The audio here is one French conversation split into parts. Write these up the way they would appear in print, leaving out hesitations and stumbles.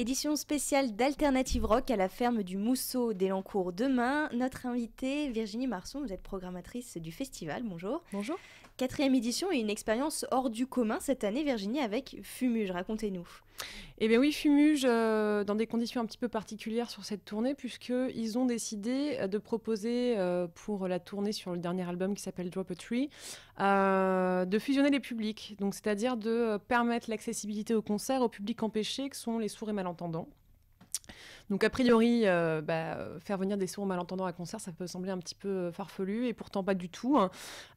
Édition spéciale d'Alternative Rock à la ferme du Mousseau d'Elancourt demain. Notre invitée, Virginie Marson, vous êtes programmatrice du festival, bonjour. Bonjour. 4e édition et une expérience hors du commun cette année, Virginie, avec Fumuge, racontez-nous. Eh bien oui, Fumuge, dans des conditions un petit peu particulières sur cette tournée, puisqu'ils ont décidé de proposer pour la tournée sur le dernier album qui s'appelle Drop a Tree, de fusionner les publics, donc c'est-à-dire de permettre l'accessibilité au concert aux publics empêchés, que sont les sourds et malentendants. Donc a priori, faire venir des sourds malentendants à concert, ça peut sembler un petit peu farfelu, et pourtant pas du tout.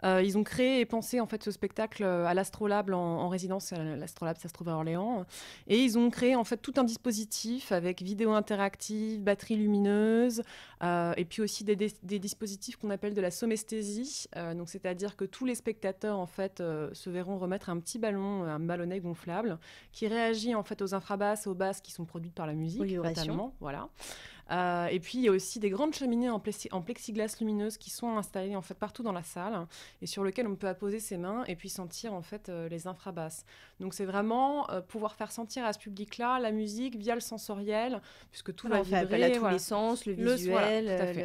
Ils ont créé et pensé en fait ce spectacle à l'Astrolabe en résidence. L'Astrolabe, ça se trouve à Orléans. Et ils ont créé en fait tout un dispositif avec vidéo interactive, batterie lumineuse, et puis aussi des dispositifs qu'on appelle de la somesthésie. Donc c'est-à-dire que tous les spectateurs en fait se verront remettre un petit ballon, un ballonnet gonflable, qui réagit en fait aux infrabasses et aux basses qui sont produites par la musique, totalement. Voilà. Et puis il y a aussi des grandes cheminées en plexiglas lumineuse qui sont installées en fait partout dans la salle et sur lesquelles on peut apposer ses mains et puis sentir en fait les infrabasses. Donc c'est vraiment pouvoir faire sentir à ce public-là la musique via le sensoriel, puisque tout va vibrer. Elle a tous les sens, le visuel,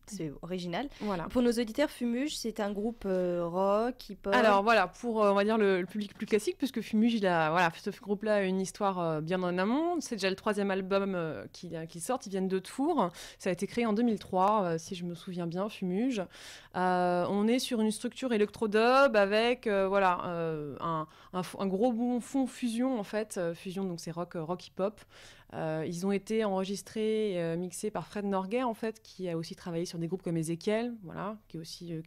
c'est original. Voilà. Pour nos auditeurs, Fumuge, c'est un groupe rock, hip-hop. Alors voilà, pour on va dire le public plus classique, puisque Fumuge, ce groupe-là a une histoire bien en amont. C'est déjà le 3e album qui sort. Ils viennent de Tours. Ça a été créé en 2003, si je me souviens bien, Fumuge. On est sur une structure électro-dub avec un gros bon fond fusion, en fait. Fusion, donc c'est rock hip-hop. Ils ont été enregistrés et mixés par Fred Norgay, en fait, qui a aussi travaillé sur des groupes comme Ezekiel, voilà, qui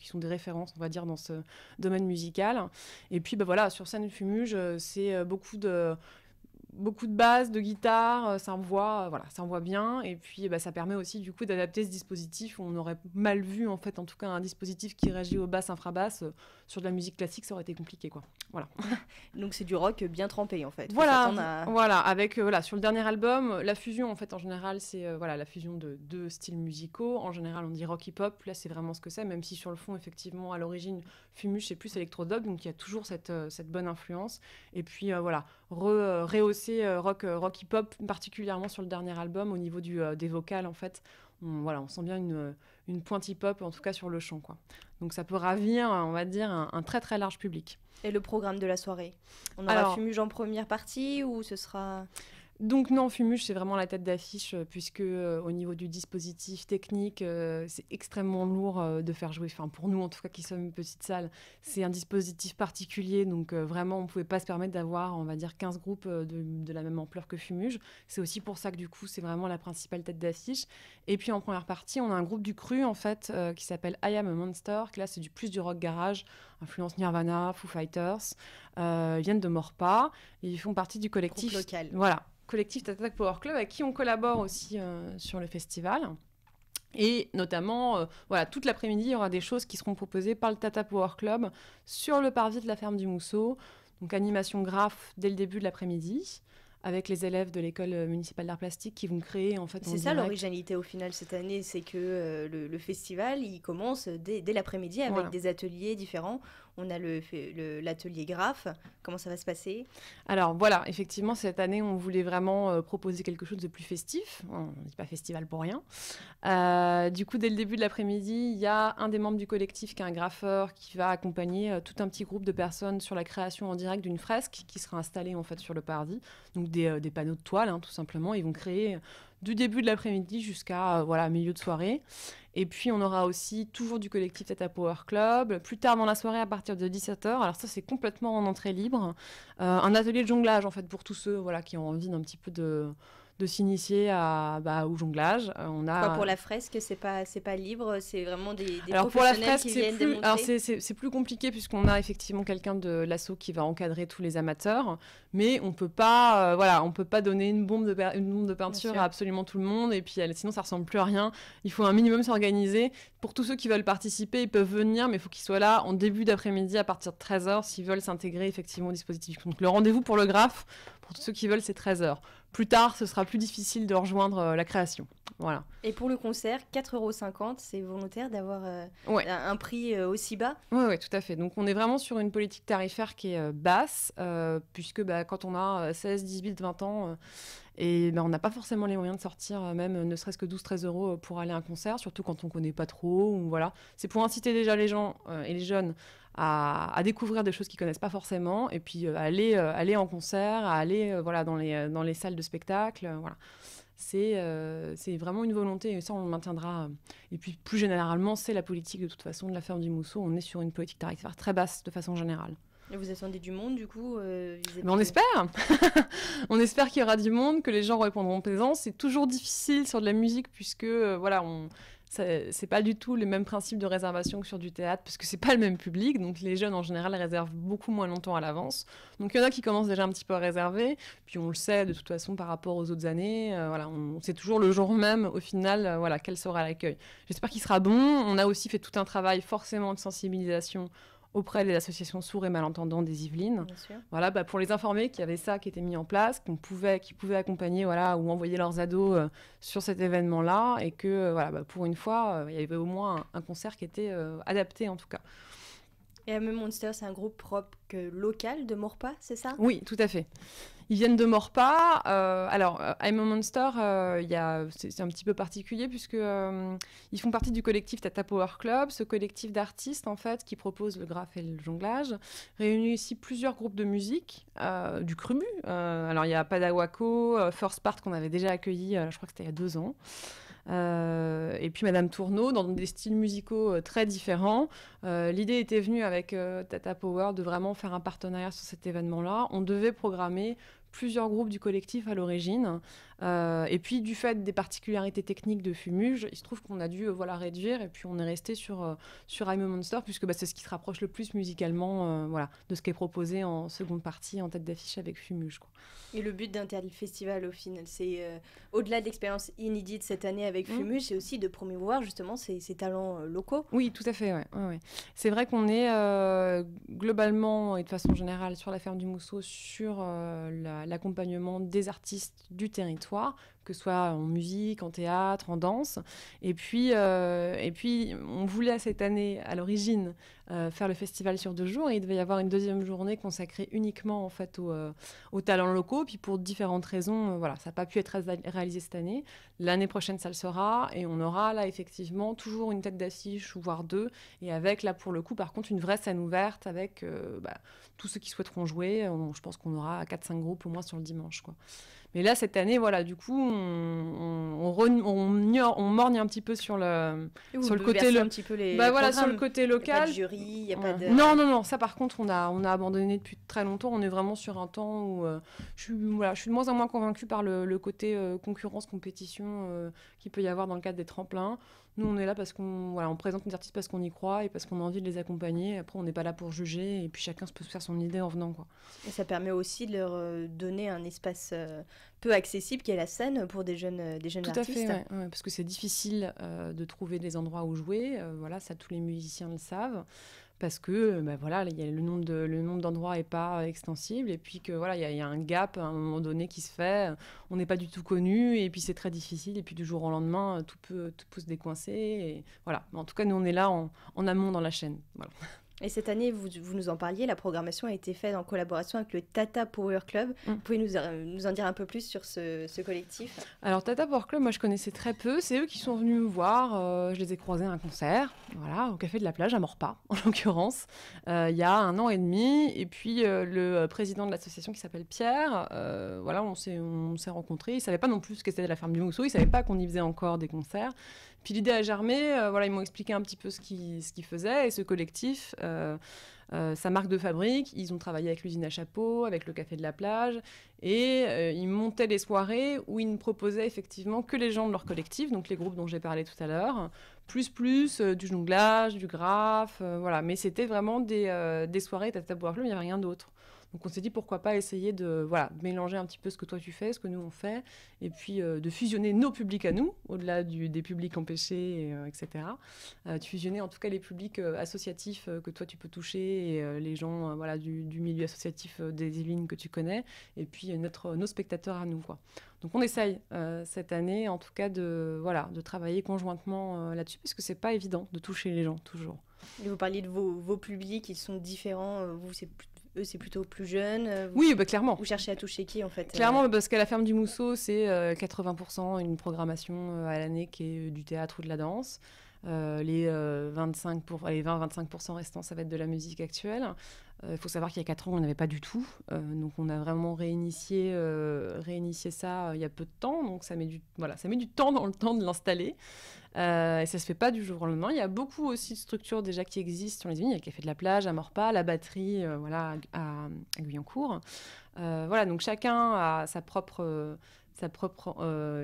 sont des références, on va dire, dans ce domaine musical. Et puis, sur scène Fumuge, c'est beaucoup de basses, de guitare, ça envoie bien. Et puis, ça permet aussi, du coup, d'adapter ce dispositif. On aurait mal vu, en fait, en tout cas, un dispositif qui réagit aux basses, infrabasses. Sur de la musique classique, ça aurait été compliqué, quoi. Voilà. Donc, c'est du rock bien trempé, en fait. Voilà, avec, sur le dernier album, la fusion, en fait, en général, c'est la fusion de deux styles musicaux. En général, on dit rock hip-hop. Là, c'est vraiment ce que c'est, même si sur le fond, effectivement, à l'origine, Fumuge, c'est plus électro-dub. Donc, il y a toujours cette bonne influence. Et puis, rehausser rock hip-hop, particulièrement sur le dernier album, au niveau des vocales, en fait. On sent bien une pointe hip-hop, en tout cas sur le chant, quoi. Donc ça peut ravir, on va dire, un très très large public. Et le programme de la soirée ? On aura Fumuge en première partie ou ce sera... Donc non, Fumuge, c'est vraiment la tête d'affiche, puisque au niveau du dispositif technique, c'est extrêmement lourd de faire jouer. Enfin, pour nous, en tout cas, qui sommes une petite salle, c'est un dispositif particulier. Donc vraiment, on ne pouvait pas se permettre d'avoir, on va dire, 15 groupes de la même ampleur que Fumuge. C'est aussi pour ça que, du coup, c'est vraiment la principale tête d'affiche. Et puis, en première partie, on a un groupe du cru, en fait, qui s'appelle I Am a Monster. Que là, c'est plus du rock garage, influence Nirvana, Foo Fighters. Ils viennent de Morpa. Et ils font partie du collectif... Groupe local. Voilà. Collectif Tata Power Club, avec qui on collabore aussi sur le festival. Et notamment, toute l'après-midi, il y aura des choses qui seront proposées par le Tata Power Club sur le parvis de la ferme du Mousseau. Donc animation graphe dès le début de l'après-midi, avec les élèves de l'école municipale d'art plastique qui vont créer en fait. C'est ça l'originalité au final cette année, c'est que le festival il commence dès l'après-midi avec des ateliers différents. On a l'atelier graphe. Comment ça va se passer ? Alors voilà, effectivement, cette année, on voulait vraiment proposer quelque chose de plus festif. On ne dit pas festival pour rien. Du coup, dès le début de l'après-midi, il y a un des membres du collectif qui est un graffeur qui va accompagner tout un petit groupe de personnes sur la création en direct d'une fresque qui sera installée en fait sur le parvis. Donc des panneaux de toile, tout simplement. Ils vont créer du début de l'après-midi jusqu'à milieu de soirée. Et puis, on aura aussi toujours du collectif Tata Power Club. Plus tard dans la soirée, à partir de 17h, alors ça, c'est complètement en entrée libre. Un atelier de jonglage, en fait, pour tous ceux qui ont envie d'un petit peu de s'initier au jonglage. Pour la fresque, c'est pas libre, c'est vraiment des alors professionnels pour la fresque, qui viennent démontrer. Alors c'est plus compliqué puisqu'on a effectivement quelqu'un de l'asso qui va encadrer tous les amateurs, mais on peut pas donner une bombe de peinture à absolument tout le monde et puis sinon ça ressemble plus à rien. Il faut un minimum s'organiser. Pour tous ceux qui veulent participer, ils peuvent venir, mais il faut qu'ils soient là en début d'après-midi à partir de 13h s'ils veulent s'intégrer effectivement au dispositif. Donc le rendez-vous pour le graphe, pour tous ceux qui veulent, c'est 13h. Plus tard, ce sera plus difficile de rejoindre la création. Voilà. Et pour le concert, 4,50 €, c'est volontaire d'avoir un prix aussi bas ? Oui, tout à fait. Donc, on est vraiment sur une politique tarifaire qui est basse, puisque quand on a 16, 18, 20 ans, Et ben, on n'a pas forcément les moyens de sortir, même ne serait-ce que 12-13 € pour aller à un concert, surtout quand on ne connaît pas trop. Ou voilà. C'est pour inciter déjà les gens et les jeunes à découvrir des choses qu'ils ne connaissent pas forcément, et puis aller en concert, à aller voilà, dans les salles de spectacle. Voilà. C'est vraiment une volonté, et ça, on le maintiendra. Et puis, plus généralement, c'est la politique, de toute façon, de la ferme du Mousseau. On est sur une politique tarifaire très basse, de façon générale. Et vous attendez du monde, du coup Mais on espère. On espère qu'il y aura du monde, que les gens répondront présent. C'est toujours difficile sur de la musique, puisque, voilà, c'est pas du tout les mêmes principes de réservation que sur du théâtre, parce que c'est pas le même public. Donc les jeunes en général réservent beaucoup moins longtemps à l'avance. Donc il y en a qui commencent déjà un petit peu à réserver. Puis on le sait de toute façon par rapport aux autres années. Voilà, on sait toujours le jour même au final voilà, quel sera l'accueil. J'espère qu'il sera bon. On a aussi fait tout un travail forcément de sensibilisation auprès des associations sourds et malentendants des Yvelines. Voilà, pour les informer qu'il y avait ça qui était mis en place, qu'ils pouvaient accompagner voilà, ou envoyer leurs ados sur cet événement-là, et que voilà, pour une fois, il y avait au moins un concert qui était adapté en tout cas. Et Ame Monster, c'est un groupe propre local de Maurepas, c'est ça? Oui, tout à fait. Ils viennent de Maurepas. Alors, I'm a Monster, c'est un petit peu particulier puisque ils font partie du collectif Tata Power Club, ce collectif d'artistes en fait qui propose le graphe et le jonglage, réunit ici plusieurs groupes de musique, du Crubu. Alors, il y a Padawako, First Part qu'on avait déjà accueilli, je crois que c'était il y a 2 ans. Et puis Madame Tourneau, dans des styles musicaux très différents. L'idée était venue avec Tata Power de vraiment faire un partenariat sur cet événement-là. On devait programmer plusieurs groupes du collectif à l'origine. Et puis, du fait des particularités techniques de Fumuge, il se trouve qu'on a dû réduire. Et puis, on est resté sur I'm a Monster, puisque c'est ce qui se rapproche le plus musicalement de ce qui est proposé en seconde partie, en tête d'affiche avec Fumuge, quoi. Et le but d'Interlive Festival, au final, c'est au-delà de l'expérience inédite cette année avec Fumuge, c'est aussi de promouvoir justement ces talents locaux. Oui, tout à fait, ouais. C'est vrai qu'on est globalement et de façon générale sur la ferme du Mousseau sur l'accompagnement des artistes du territoire, que ce soit en musique, en théâtre, en danse. Et puis on voulait cette année, à l'origine, faire le festival sur 2 jours, et il devait y avoir une deuxième journée consacrée uniquement en fait aux talents locaux. Puis pour différentes raisons, ça n'a pas pu être réalisé cette année. L'année prochaine, ça le sera, et on aura là effectivement toujours une tête d'affiche, ou voire 2, et avec là pour le coup par contre une vraie scène ouverte avec tous ceux qui souhaiteront jouer. Je pense qu'on aura 4-5 groupes au moins sur le dimanche, quoi. Mais là, cette année, du coup, on morgne un petit peu sur le côté un petit peu les sur le côté local. Il n'y a pas de jury, il n'y a pas de... Non, ça par contre, on a abandonné depuis très longtemps. On est vraiment sur un temps où je suis de moins en moins convaincue par le côté concurrence, compétition qu'il peut y avoir dans le cadre des tremplins. Nous, on est là parce on présente nos artistes parce qu'on y croit et parce qu'on a envie de les accompagner. Après, on n'est pas là pour juger, et puis chacun peut se faire son idée en venant, quoi. Et ça permet aussi de leur donner un espace peu accessible qui est la scène pour des jeunes artistes. Tout à fait, ouais, parce que c'est difficile de trouver des endroits où jouer. Ça, tous les musiciens le savent. Parce que il y a le nombre d'endroits n'est pas extensible, et puis que il y a un gap à un moment donné qui se fait, on n'est pas du tout connu, et puis c'est très difficile, et puis du jour au lendemain tout peut se décoincer, et voilà. Mais en tout cas, nous on est là en amont dans la chaîne, voilà. Et cette année, vous nous en parliez, la programmation a été faite en collaboration avec le Tata Power Club. Vous pouvez nous en dire un peu plus sur ce collectif? Alors, Tata Power Club, moi je connaissais très peu. C'est eux qui sont venus me voir. Je les ai croisés à un concert, au Café de la Plage, à Maurepas, en l'occurrence, il y a 1 an et demi. Et puis, le président de l'association qui s'appelle Pierre, on s'est rencontrés. Il ne savait pas non plus ce que c'était la ferme du Mousseau. Il ne savait pas qu'on y faisait encore des concerts. Puis l'idée a germé, ils m'ont expliqué un petit peu ce qu'ils faisaient, et ce collectif, sa marque de fabrique, ils ont travaillé avec l'usine à chapeaux, avec le Café de la Plage, et ils montaient des soirées où ils ne proposaient effectivement que les gens de leur collectif, donc les groupes dont j'ai parlé tout à l'heure, plus du jonglage, du graphe, mais c'était vraiment des soirées Tata Power Club, il n'y avait rien d'autre. Donc on s'est dit pourquoi pas essayer de mélanger un petit peu ce que toi tu fais, ce que nous on fait, et puis de fusionner nos publics à nous, au-delà des publics empêchés, etc. De fusionner en tout cas les publics associatifs que toi tu peux toucher, et les gens du milieu associatif des Yvelines que tu connais, et puis nos spectateurs à nous, quoi. Donc on essaye cette année en tout cas de travailler conjointement là-dessus, parce que c'est pas évident de toucher les gens toujours. Et vous parliez de vos publics, ils sont différents, vous c'est eux, c'est plutôt plus jeune. Oui, clairement. Vous cherchez à toucher qui, en fait Clairement, parce qu'à la ferme du Mousseau, c'est 80% une programmation à l'année qui est du théâtre ou de la danse. Les 20-25% restants, ça va être de la musique actuelle. Il faut savoir qu'il y a 4 ans, on n'avait pas du tout. Donc, on a vraiment réinitié ça il y a peu de temps. Donc, ça met du temps dans le temps de l'installer. Et ça se fait pas du jour au lendemain. Il y a beaucoup aussi de structures déjà qui existent sur les îles. Il y a le Café de la Plage à Maurepas, la Batterie à Guyancourt. Donc chacun a sa propre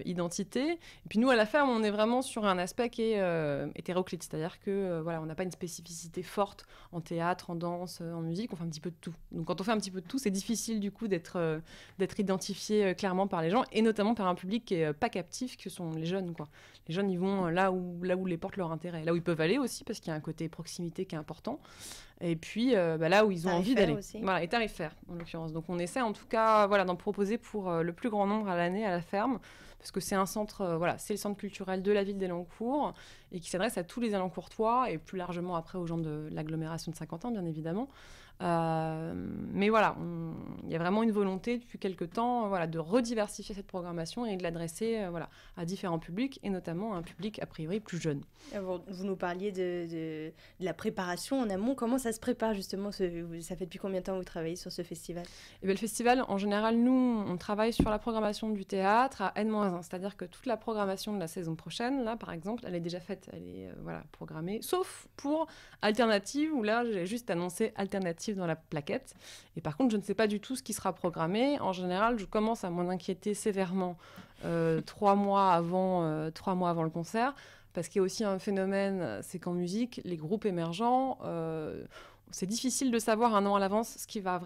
identité. Et puis nous, à la ferme, on est vraiment sur un aspect qui est hétéroclite. C'est-à-dire que on n'a pas une spécificité forte en théâtre, en danse, en musique. On fait un petit peu de tout. Donc quand on fait un petit peu de tout, c'est difficile du coup d'être identifié clairement par les gens, et notamment par un public qui est pas captif, que sont les jeunes, quoi. Les jeunes, ils vont là où les porte leur intérêt. Là où ils peuvent aller aussi, parce qu'il y a un côté proximité qui est important. Et puis là où ils ont envie d'aller. Voilà, et tarifaire, en l'occurrence. Donc on essaie en tout cas d'en proposer pour le plus grand nombre à l'année à la ferme, parce que c'est un centre, c'est le centre culturel de la ville d'Elancourt, et qui s'adresse à tous les Elancourtois, et plus largement après aux gens de l'agglomération de Saint-Quentin, bien évidemment. Mais voilà, il y a vraiment une volonté depuis quelque temps de rediversifier cette programmation et de l'adresser à différents publics, et notamment à un public a priori plus jeune. Vous nous parliez de la préparation en amont. Comment ça se prépare justement ça fait depuis combien de temps que vous travaillez sur ce festival? Le festival, en général, nous, on travaille sur la programmation du théâtre à N-1, c'est-à-dire que toute la programmation de la saison prochaine, là par exemple, elle est déjà faite, elle est programmée, sauf pour Alternative, où là j'ai juste annoncé Alternative dans la plaquette. Et par contre, je ne sais pas du tout ce qui sera programmé. En général, je commence à m'en inquiéter sévèrement 3 mois avant le concert, parce qu'il y a aussi un phénomène, c'est qu'en musique, les groupes émergents, c'est difficile de savoir un an à l'avance ce qui va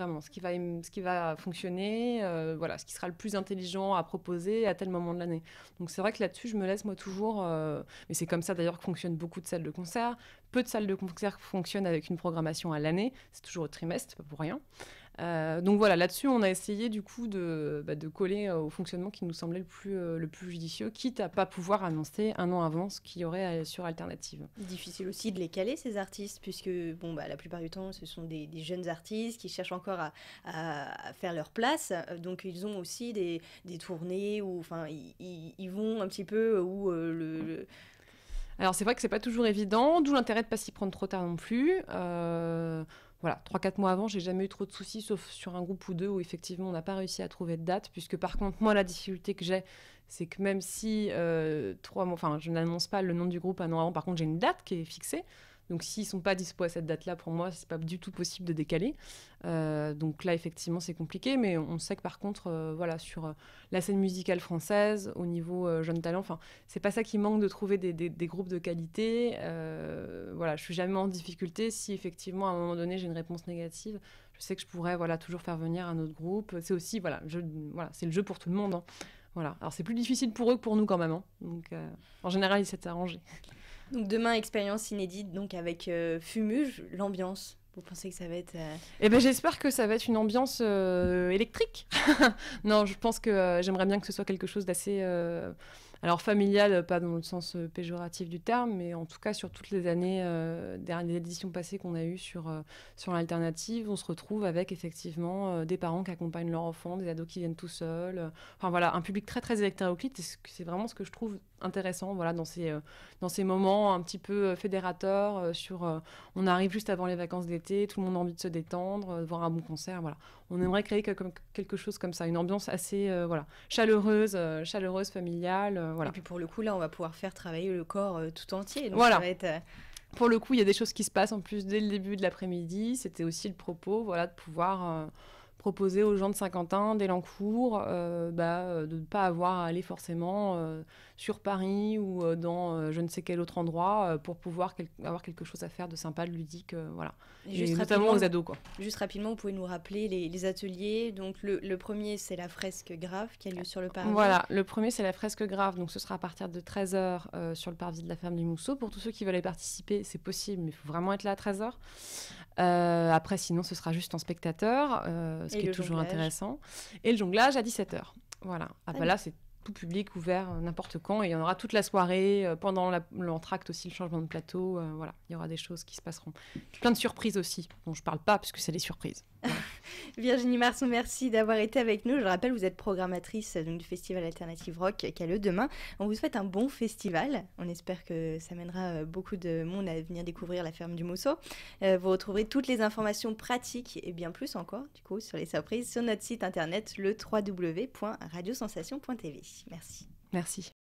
fonctionner, ce qui sera le plus intelligent à proposer à tel moment de l'année. Donc c'est vrai que là-dessus, je me laisse moi toujours, mais c'est comme ça d'ailleurs que fonctionnent beaucoup de salles de concert. Peu de salles de concert fonctionnent avec une programmation à l'année, c'est toujours au trimestre, c'est pas pour rien. Donc voilà, là-dessus, on a essayé du coup de coller au fonctionnement qui nous semblait le plus judicieux, quitte à pas pouvoir annoncer un an avant ce qu'il y aurait sur Alternative. Difficile aussi de les caler, ces artistes, puisque la plupart du temps, ce sont des jeunes artistes qui cherchent encore à faire leur place. Donc ils ont aussi des tournées où ils vont un petit peu où Alors c'est vrai que c'est pas toujours évident, d'où l'intérêt de pas s'y prendre trop tard non plus. 3-4 mois avant, j'ai jamais eu trop de soucis, sauf sur un groupe ou deux où effectivement on n'a pas réussi à trouver de date, puisque par contre, moi, la difficulté que j'ai, c'est que même si je n'annonce pas le nom du groupe un an avant, par contre, j'ai une date qui est fixée. Donc s'ils ne sont pas dispo à cette date-là, pour moi, c'est pas du tout possible de décaler. Donc là, effectivement, c'est compliqué, mais on sait que par contre, sur la scène musicale française, au niveau jeune talent, c'est pas ça qui manque, de trouver des groupes de qualité. Je suis jamais en difficulté. Si effectivement, à un moment donné, j'ai une réponse négative, je sais que je pourrais toujours faire venir un autre groupe. C'est aussi, c'est le jeu pour tout le monde. Hein. Voilà. Alors c'est plus difficile pour eux que pour nous quand même. Hein. Donc en général, ils s'étaient arrangés. Donc demain, expérience inédite, donc avec Fumuge, l'ambiance. Vous pensez que ça va être... j'espère que ça va être une ambiance électrique. Non, je pense que j'aimerais bien que ce soit quelque chose d'assez... Alors familial, pas dans le sens péjoratif du terme, mais en tout cas sur toutes les années, dernières éditions passées qu'on a eues sur l'Alternative, on se retrouve avec effectivement des parents qui accompagnent leurs enfants, des ados qui viennent tout seuls. Un public très très hétéroclite. C'est vraiment ce que je trouve intéressant, dans ces moments un petit peu fédérateurs. On arrive juste avant les vacances d'été, tout le monde a envie de se détendre, de voir un bon concert. Voilà. On aimerait créer quelque chose comme ça, une ambiance assez chaleureuse, familiale. Et puis pour le coup, là, on va pouvoir faire travailler le corps tout entier. Donc voilà. Ça va être, Pour le coup, il y a des choses qui se passent en plus dès le début de l'après-midi. C'était aussi le propos, de pouvoir proposer aux gens de Saint-Quentin, d'Elancourt, de ne pas avoir à aller forcément sur Paris ou dans je ne sais quel autre endroit pour pouvoir avoir quelque chose à faire de sympa, de ludique, Et notamment aux ados, quoi. Juste rapidement, vous pouvez nous rappeler les ateliers. Donc le premier, c'est la fresque grave qui a lieu sur le parvis. Voilà, le premier, c'est la fresque grave. Donc ce sera à partir de 13h sur le parvis de la ferme du Mousseau. Pour tous ceux qui veulent y participer, c'est possible, mais il faut vraiment être là à 13h. Après, sinon, ce sera juste en spectateur, ce qui est toujours intéressant. Et le jonglage à 17h. Voilà. Là, c'est tout public, ouvert n'importe quand. Et il y en aura toute la soirée, pendant l'entracte aussi, le changement de plateau. Voilà, il y aura des choses qui se passeront. Plein de surprises aussi, dont je ne parle pas, puisque c'est des surprises. Voilà. Virginie Marson, merci d'avoir été avec nous. Je rappelle, vous êtes programmatrice du Festival Alternative Rock qui a lieu demain. On vous souhaite un bon festival. On espère que ça mènera beaucoup de monde à venir découvrir la ferme du Mousseau. Vous retrouverez toutes les informations pratiques et bien plus encore, du coup, sur les surprises sur notre site internet, le www.radiosensation.tv. Merci. Merci.